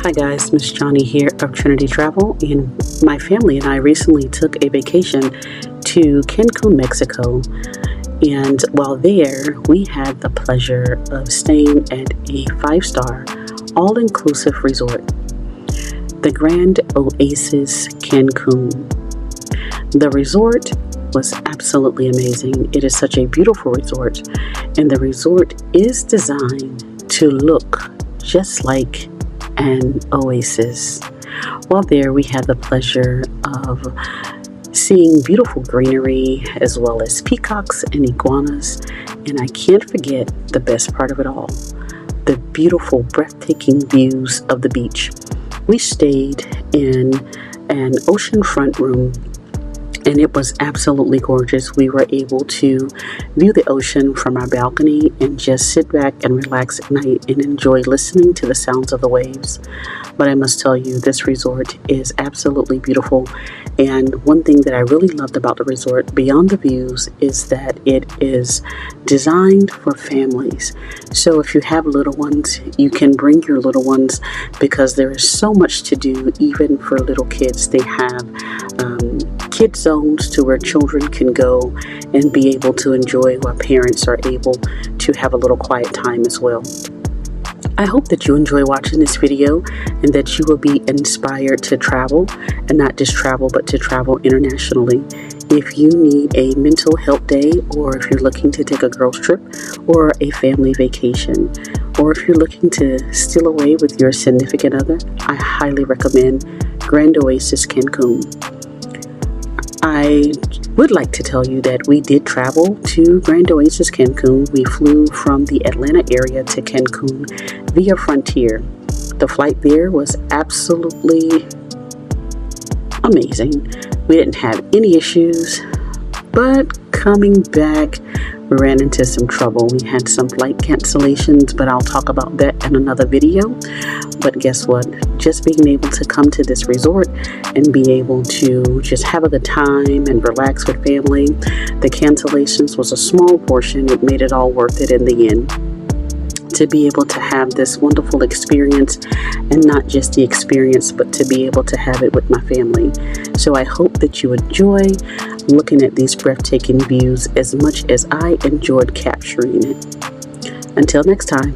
Hi guys, Miss Johnny here of Trinity Travel, and my family and I recently took a vacation to Cancun, Mexico. And while there, we had the pleasure of staying at a 5-star, all-inclusive resort, the Grand Oasis Cancun. The resort was absolutely amazing. It is such a beautiful resort, and the resort is designed to look just like an oasis. While there, we had the pleasure of seeing beautiful greenery as well as peacocks and iguanas, and I can't forget the best part of it all, the beautiful breathtaking views of the beach. We stayed in an oceanfront room, and it was absolutely gorgeous. We were able to view the ocean from our balcony and just sit back and relax at night and enjoy listening to the sounds of the waves. But I must tell you, this resort is absolutely beautiful. And one thing that I really loved about the resort, beyond the views, is that it is designed for families. So if you have little ones, you can bring your little ones, because there is so much to do, even for little kids. They have kid zones to where children can go and be able to enjoy, while parents are able to have a little quiet time as well. I hope that you enjoy watching this video and that you will be inspired to travel, and not just travel, but to travel internationally. If you need a mental health day, or if you're looking to take a girls trip or a family vacation, or if you're looking to steal away with your significant other, I highly recommend Grand Oasis Cancun. I would like to tell you that we did travel to Grand Oasis Cancun. We flew from the Atlanta area to Cancun via Frontier. The flight there was absolutely amazing. We didn't have any issues, but coming back, we ran into some trouble. We had some flight cancellations, but I'll talk about that in another video. But guess what? Just being able to come to this resort and be able to just have a good time and relax with family. The cancellations was a small portion. It made it all worth it in the end, to be able to have this wonderful experience, and not just the experience, but to be able to have it with my family. So I hope that you enjoy looking at these breathtaking views as much as I enjoyed capturing it. Until next time.